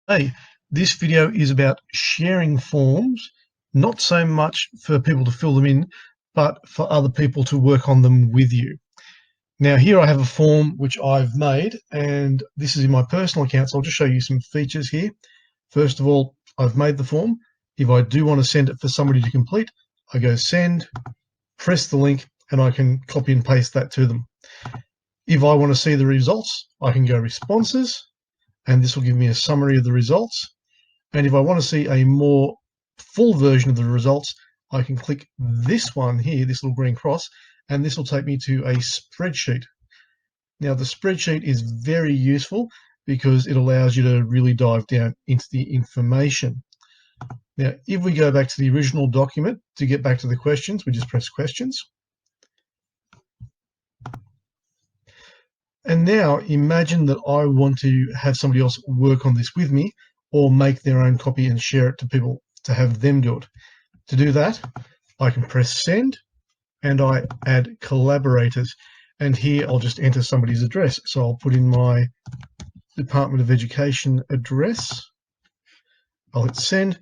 Hey, this video is about sharing forms, not so much for people to fill them in, but for other people to work on them with you. Now here I have a form which I've made, and this is in my personal account, so I'll just show you some features here. First of all, I've made the form. If I do want to send it for somebody to complete, I go send, press the link, and I can copy and paste that to them. If I want to see the results, I can go responses, and this will give me a summary of the results. And if I want to see a more full version of the results, I can click this one here, this little green cross, and this will take me to a spreadsheet. Now, the spreadsheet is very useful because it allows you to really dive down into the information. Now, if we go back to the original document to get back to the questions, we just press questions. And now imagine that I want to have somebody else work on this with me or make their own copy and share it to people to have them do it. To do that, I can press send and I add collaborators. And here I'll just enter somebody's address. So I'll put in my Department of Education address. I'll hit send.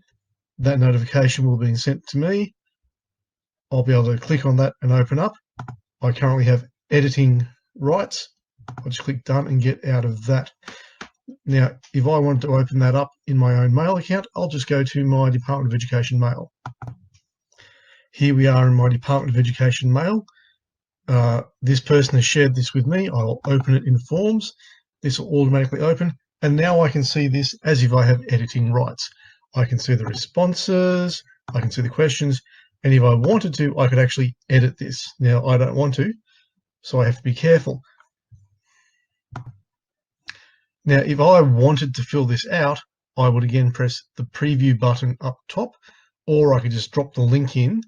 That notification will be sent to me. I'll be able to click on that and open up. I currently have editing rights. I'll just click done and get out of that. Now, if I want to open that up in my own mail account, I'll just go to my Department of Education mail. Here we are in my Department of Education mail. This person has shared this with me. I'll open it in Forms. This will automatically open. And now I can see this as if I have editing rights. I can see the responses, I can see the questions, and if I wanted to, I could actually edit this. Now, I don't want to, so I have to be careful. Now, if I wanted to fill this out, I would again press the preview button up top, or I could just drop the link in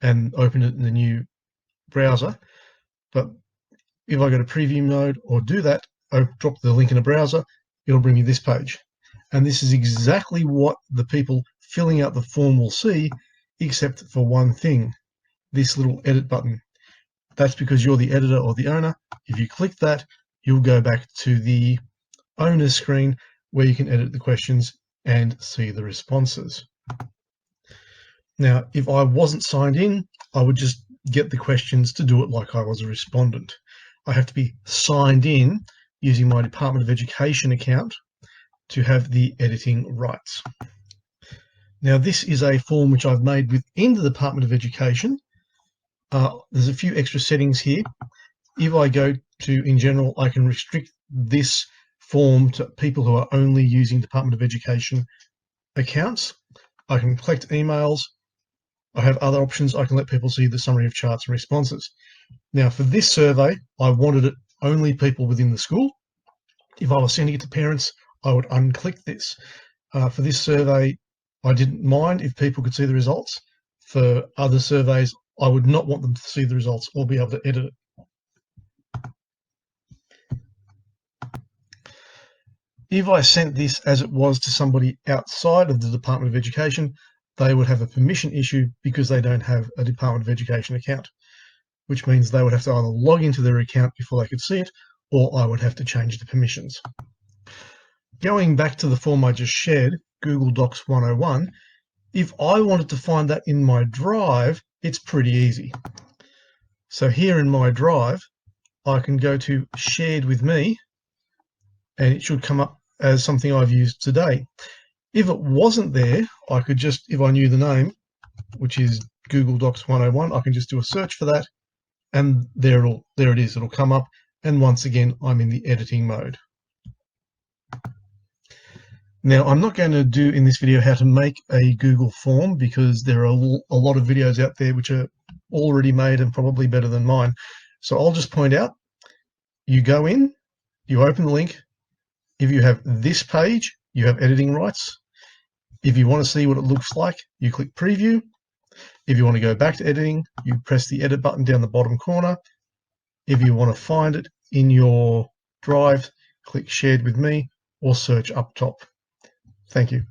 and open it in the new browser. But if I go to preview mode or do that, I drop the link in a browser, it'll bring me this page. And this is exactly what the people filling out the form will see, except for one thing, this little edit button. That's because you're the editor or the owner. If you click that, you'll go back to the owner's screen where you can edit the questions and see the responses. Now, if I wasn't signed in, I would just get the questions to do it like I was a respondent. I have to be signed in using my Department of Education account to have the editing rights. Now, this is a form which I've made within the Department of Education. There's a few extra settings here. If I go to in general, I can restrict this form to people who are only using Department of Education accounts. I can collect emails. I have other options. I can let people see the summary of charts and responses. Now, for this survey, I wanted it only people within the school. If I was sending it to parents, I would unclick this. For this survey, I didn't mind if people could see the results. For other surveys, I would not want them to see the results or be able to edit it. If I sent this as it was to somebody outside of the Department of Education, they would have a permission issue because they don't have a Department of Education account, which means they would have to either log into their account before they could see it, or I would have to change the permissions. Going back to the form I just shared, Google Docs 101, if I wanted to find that in my drive, it's pretty easy. So here in my drive, I can go to shared with me, and it should come up as something I've used today. If it wasn't there, I could just, if I knew the name, which is Google Docs 101, I can just do a search for that, and there it is, it'll come up, and once again, I'm in the editing mode. Now, I'm not going to do in this video how to make a Google form because there are a lot of videos out there which are already made and probably better than mine. So I'll just point out, you go in, you open the link. If you have this page, you have editing rights. If you want to see what it looks like, you click preview. If you want to go back to editing, you press the edit button down the bottom corner. If you want to find it in your drive, click shared with me or search up top. Thank you.